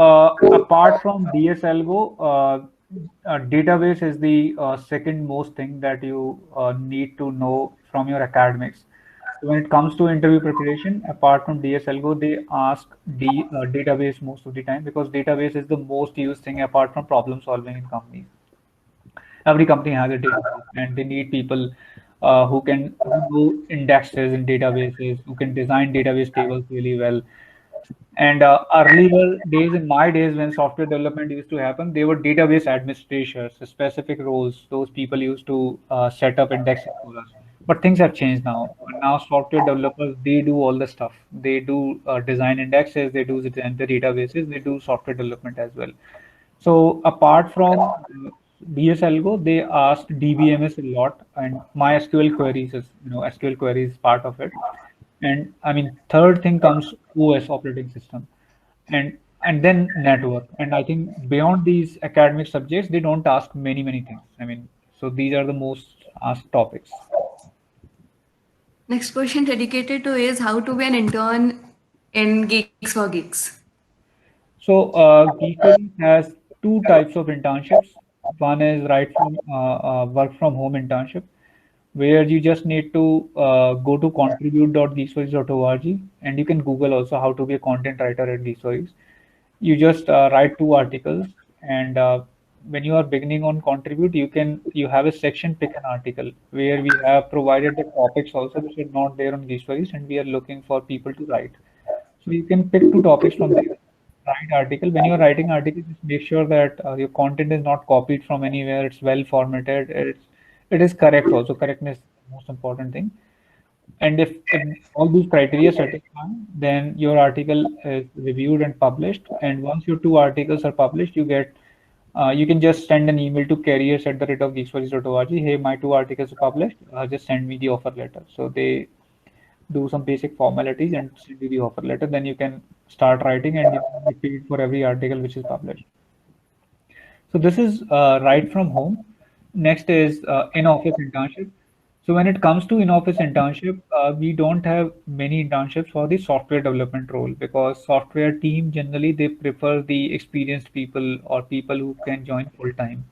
apart from DSLGO, database is the second most thing that you need to know from your academics. So when it comes to interview preparation, apart from DSLGO, they ask the database most of the time, because database is the most used thing apart from problem solving in companies. Every company has a database, and they need people who can do indexes in databases, who can design database tables really well. And earlier days, in my days when software development used to happen, they were database administrators, specific roles. Those people used to set up indexes for us. But things have changed now. Now software developers, they do all the stuff. They do design indexes, they do design the databases, they do software development as well. So apart from DS Algo, they asked DBMS a lot, and MySQL queries is, SQL queries is part of it. And I mean, third thing comes OS, operating system, and then network. And I think beyond these academic subjects, they don't ask many things. I mean, so these are the most asked topics. Next question dedicated to is how to be an intern in Geeks for Geeks. So Geekly has two types of internships. One is work from home internship, where you just need to go to contribute.geekstories.org, and you can Google also how to be a content writer at Geek Stories. You just write two articles, and when you are beginning on Contribute, you have a section pick an article where we have provided the topics also which are not there on Geek Stories, and we are looking for people to write. So you can pick two topics from there. Write article. When you're writing article, just make sure that your content is not copied from anywhere. It's well formatted. It is correct also. Correctness is the most important thing. And if all these criteria satisfy, then your article is reviewed and published. And once your two articles are published, you can just send an email to careers@geekstories.org. Hey, my two articles are published. Just send me the offer letter. So they do some basic formalities and send you the offer letter. Then you can start writing, and you will be paid for every article which is published. So this is right from home. Next is in-office internship. So when it comes to in-office internship, we don't have many internships for the software development role, because software team generally they prefer the experienced people or people who can join full time.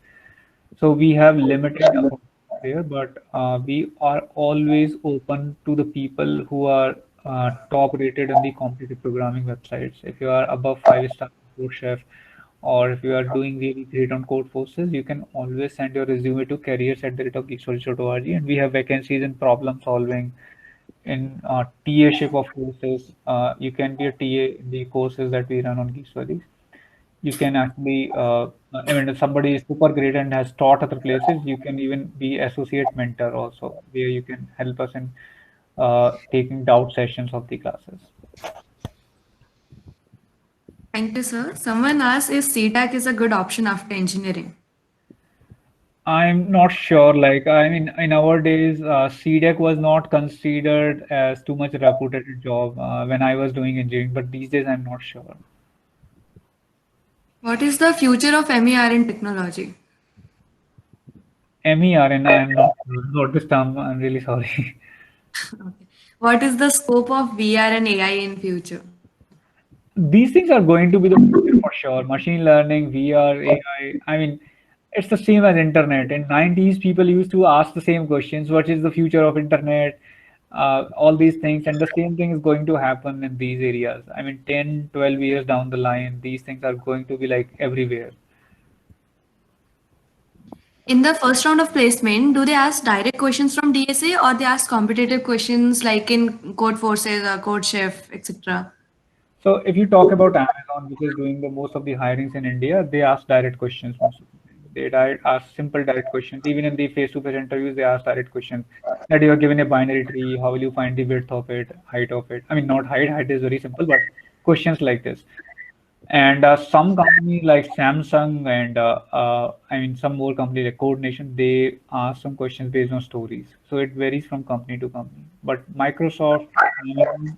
So we have limited opportunities there, but we are always open to the people who are top rated on the competitive programming websites. If you are above 5 star Code Chef, or if you are doing really great on Code Forces, you can always send your resume to careers@geekstories.org, and we have vacancies in problem solving, in TA-ship of courses. You can be a TA in the courses that we run on Geek Stories. You can actually, I mean, if somebody is super great and has taught other places, you can even be associate mentor also, where you can help us in taking doubt sessions of the classes. Thank you, sir. Someone asked if CTAC is a good option after engineering. I'm not sure. Like, I mean, in our days, CDEC was not considered as too much reputed job when I was doing engineering, but these days I'm not sure. What is the future of MER in technology? MERN, I'm not sure. Not this term. I'm really sorry. Okay. What is the scope of VR and AI in future? These things are going to be the future for sure. Machine learning, VR, AI. I mean, it's the same as internet. In 90s, people used to ask the same questions. What is the future of internet? All these things. And the same thing is going to happen in these areas. I mean, 10, 12 years down the line, these things are going to be like everywhere. In the first round of placement, do they ask direct questions from DSA or they ask competitive questions like in Code Forces or Code Chef, etc.? So if you talk about Amazon, which is doing the most of the hirings in India, they ask direct questions most of the time. Ask simple direct questions. Even in the face-to-face interviews, they ask direct questions. That you are given a binary tree, how will you find the width of it, height of it? I mean, not height. Height is very simple, but questions like this. And some companies like Samsung and I mean some more companies like Coordination, they ask some questions based on stories. So it varies from company to company. But Microsoft,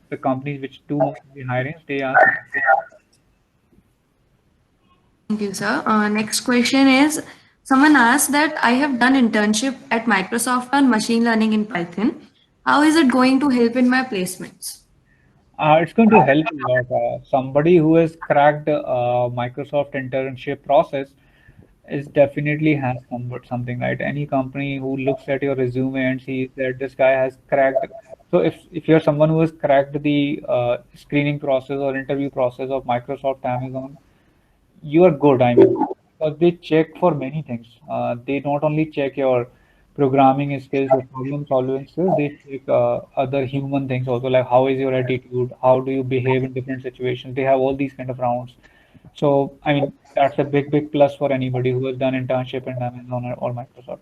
the companies which do most of the hirings, they ask. Thank you, sir. Next question is, someone asked that I have done internship at Microsoft on machine learning in Python. How is it going to help in my placements? It's going to help a lot. Somebody who has cracked Microsoft internship process is definitely has something, right. Any company who looks at your resume and sees that this guy has cracked. So if you're someone who has cracked the screening process or interview process of Microsoft, Amazon, you are good. I mean, because they check for many things. They not only check your programming skills or problem solving skills, they check other human things also, like how is your attitude, how do you behave in different situations. They have all these kind of rounds. So, I mean, that's a big plus for anybody who has done internship in Amazon or Microsoft.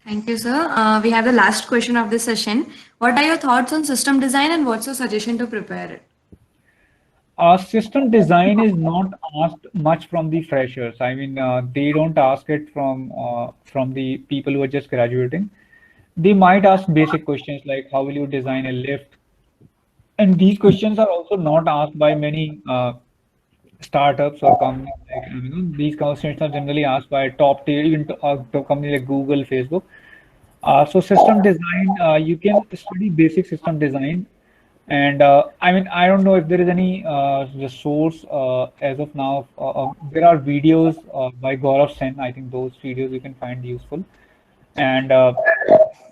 Thank you, sir. We have the last question of this session. What are your thoughts on system design and what's your suggestion to prepare it? System design is not asked much from the freshers. I mean, they don't ask it from the people who are just graduating. They might ask basic questions like how will you design a lift, and these questions are also not asked by many startups or companies. Like these questions are generally asked by top tier, even to companies like Google, Facebook. So system design, you can study basic system design. And I mean, I don't know if there is any resource as of now. There are videos by Gaurav Sen. I think those videos you can find useful. And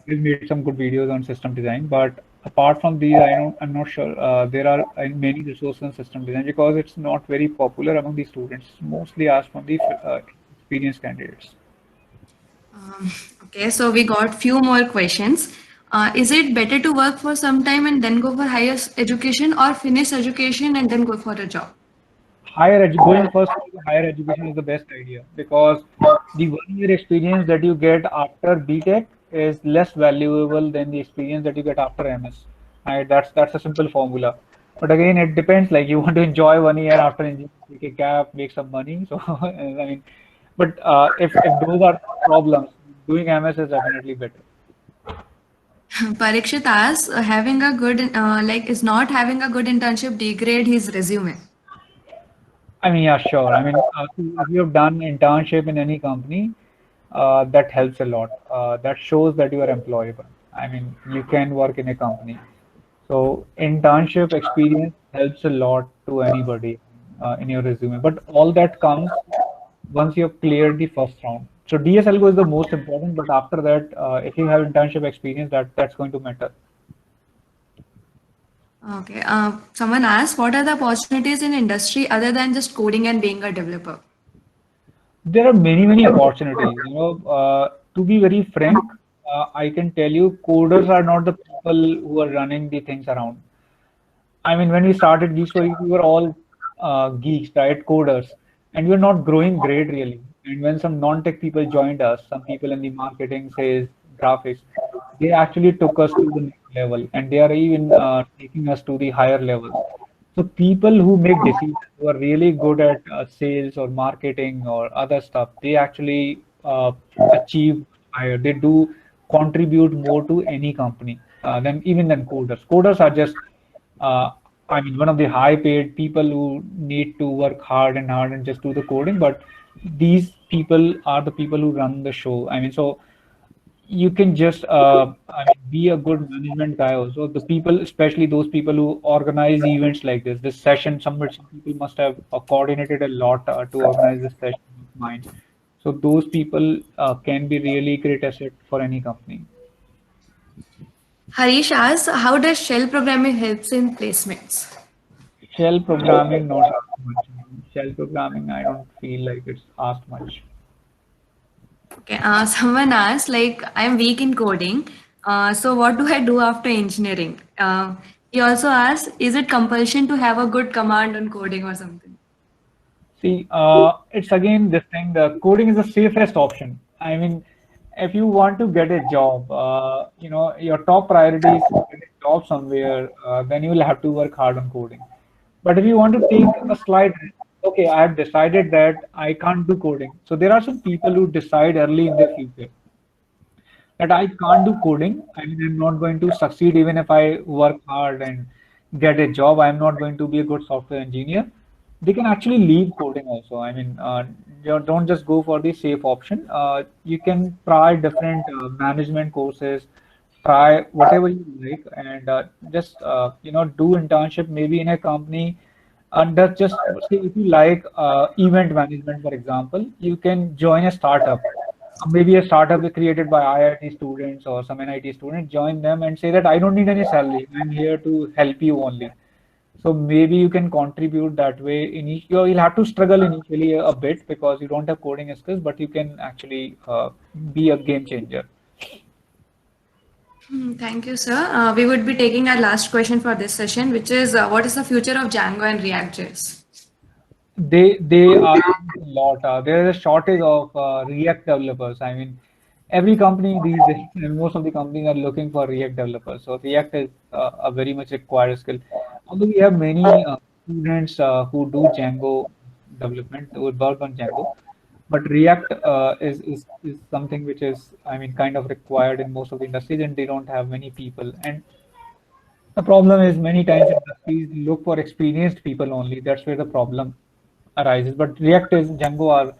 he's made some good videos on system design. But apart from these, I'm not sure. There are many resources on system design because it's not very popular among the students. Mostly asked from the experienced candidates. Okay, so we got few more questions. Is it better to work for some time and then go for higher education, or finish education and then go for a job? Going first to the higher education is the best idea because the 1 year experience that you get after BTech is less valuable than the experience that you get after MS. Right? That's a simple formula. But again, it depends. Like you want to enjoy 1 year after engineering, take a gap, make some money. So I mean, but if those are problems, doing MS is definitely better. Parikshit asks, having a good, is not having a good internship degrade his resume? I mean, yeah, sure. I mean, if you have done internship in any company, that helps a lot. That shows that you are employable. I mean, you can work in a company. So internship experience helps a lot to anybody in your resume. But all that comes once you have cleared the first round. So DSLGO is the most important, but after that, if you have internship experience, that's going to matter. Okay. Someone asked, what are the opportunities in industry other than just coding and being a developer? There are many opportunities. To be very frank, I can tell you, coders are not the people who are running the things around. I mean, when we started Geeks for Geeks, we were all geeks, right? Coders, and we're not growing great really. And when some non-tech people joined us, some people in the marketing, sales, graphics, they actually took us to the next level, and they are even taking us to the higher level. So people who make decisions, who are really good at sales or marketing or other stuff, they actually achieve higher. They do contribute more to any company than coders. Coders are just, uh, I mean, one of the high paid people who need to work hard and just do the coding. But these people are the people who run the show. I mean, so you can just I mean, be a good management guy also. The people, especially those people who organize events like this session, some people must have coordinated a lot to organize this session of mine. So those people can be really great asset for any company. Harish asks, how does shell programming helps in placements? Shell programming, not asked much. Shell programming, I don't feel like it's asked much. Okay. Someone asked, I'm weak in coding. So what do I do after engineering? He also asked, is it compulsion to have a good command on coding or something? See, it's again this thing. The coding is the safest option. I mean, if you want to get a job, your top priority is to get a job somewhere. Then you will have to work hard on coding. But if you want to take a slight risk, okay, I have decided that I can't do coding. So there are some people who decide early in their future that I can't do coding. I mean, I'm not going to succeed even if I work hard and get a job. I'm not going to be a good software engineer. They can actually leave coding also. I mean, don't just go for the safe option. You can try different management courses, try whatever you like, and just do internship maybe in a company. And that's just say if you like event management, for example, you can join a startup, maybe a startup created by IIT students or some NIT students, join them and say that I don't need any salary. I'm here to help you only. So maybe you can contribute that way. You'll have to struggle initially a bit because you don't have coding skills, but you can actually be a game changer. Thank you, sir. We would be taking our last question for this session, which is what is the future of Django and React.js? They are a lot. There is a shortage of React developers. I mean, every company these days, and most of the companies are looking for React developers. So React is a very much required skill. Although we have many students who do Django development who work on Django, but React is something which is, I mean, kind of required in most of the industries, and they don't have many people. And the problem is many times industries look for experienced people only. That's where the problem arises. But React is Django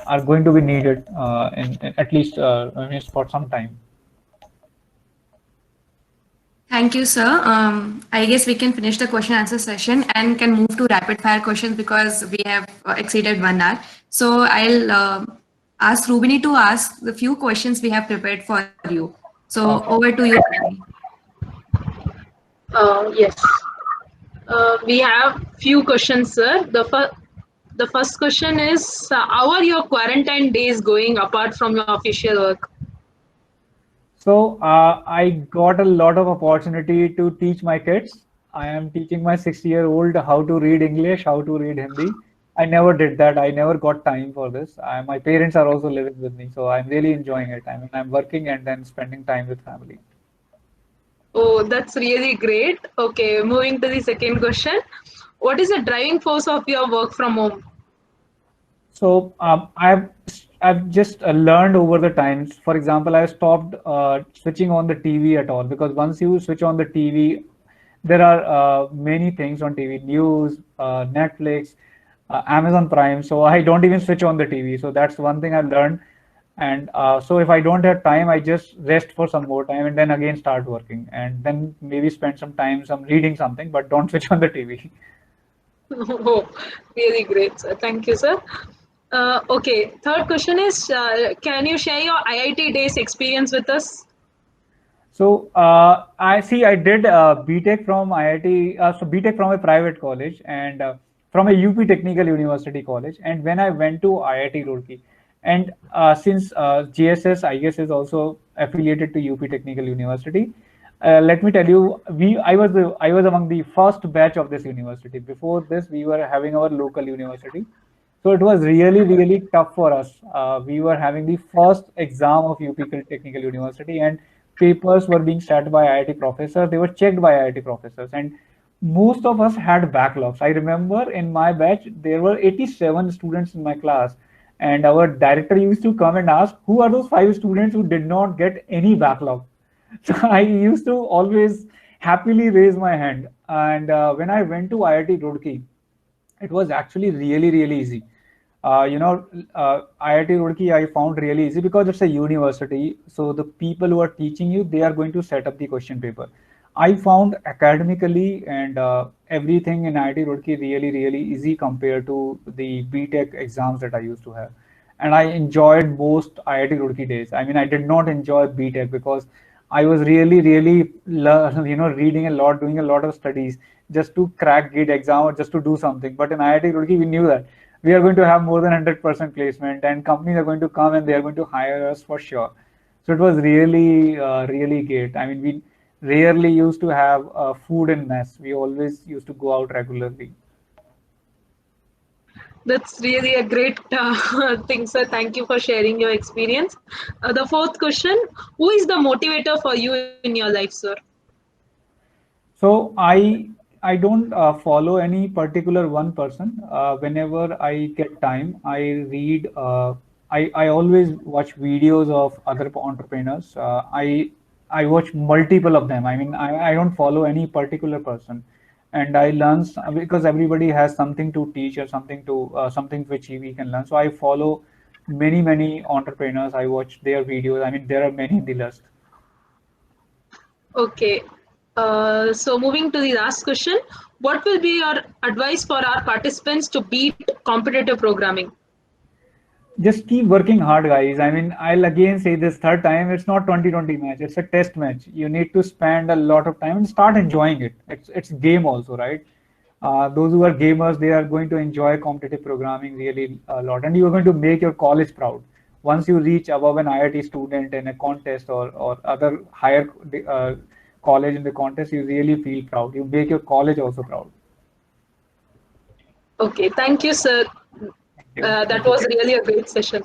are going to be needed in at least I mean, for some time. Thank you, sir. I guess we can finish the question answer session and can move to rapid fire questions because we have exceeded 1 hour. So I'll ask Rubini to ask the few questions we have prepared for you. So over to you, Rubini. Yes. We have few questions, sir. The first question is, how are your quarantine days going apart from your official work? So I got a lot of opportunity to teach my kids. I am teaching my 6-year-old how to read English, how to read Hindi. I never did that. I never got time for this. My parents are also living with me, so I'm really enjoying it. I mean, I'm working and then spending time with family. Oh, that's really great. Okay, moving to the second question. What is the driving force of your work from home? So I've just learned over the times. For example, I stopped switching on the TV at all because once you switch on the TV, there are many things on TV, news, Netflix, Amazon Prime. So I don't even switch on the TV. So that's one thing I've learned. And so if I don't have time, I just rest for some more time and then again start working and then maybe spend some time some reading something, but don't switch on the TV. Oh, really great, sir. Thank you, sir. Okay, third question is, can you share your IIT days experience with us? So I see. I did BTech from IIT. So BTech from a private college and from a UP Technical University college. And when I went to IIT Roorkee, and since GSS, I guess, is also affiliated to UP Technical University. Let me tell you, I was among the first batch of this university. Before this, we were having our local university. So it was really, really tough for us. We were having the first exam of UP Technical University, and papers were being sat by IIT professors. They were checked by IIT professors, and most of us had backlogs. I remember in my batch there were 87 students in my class, and our director used to come and ask, "Who are those 5 students who did not get any backlog?" So I used to always happily raise my hand. And when I went to IIT Roorkee, it was actually really, really easy. IIT Roorkee I found really easy because it's a university. So the people who are teaching you, they are going to set up the question paper. I found academically and everything in IIT Roorkee really, really easy compared to the BTech exams that I used to have. And I enjoyed most IIT Roorkee days. I mean, I did not enjoy BTech because I was really, really, reading a lot, doing a lot of studies just to crack GATE exam or just to do something. But in IIT Roorkee, we knew that we are going to have more than 100% placement, and companies are going to come and they are going to hire us for sure. So it was really, really great. I mean, we rarely used to have food in mess. We always used to go out regularly. That's really a great thing, sir. Thank you for sharing your experience. The fourth question, who is the motivator for you in your life, sir? So I don't follow any particular one person. Whenever I get time, I read. I always watch videos of other entrepreneurs. I watch multiple of them. I mean, I don't follow any particular person, and I learn because everybody has something to teach or something which we can learn. So I follow many entrepreneurs. I watch their videos. I mean, there are many in the list. Okay. So moving to the last question, what will be your advice for our participants to beat competitive programming? Just keep working hard, guys. I mean, I'll again say this third time, it's not 2020 match, it's a test match. You need to spend a lot of time and start enjoying it. It's game also, right? Those who are gamers, they are going to enjoy competitive programming really a lot, and you are going to make your college proud. Once you reach above an IIT student in a contest or other higher college in the contest, you really feel proud. You make your college also proud. Okay, thank you, sir. Thank you. That was really a great session.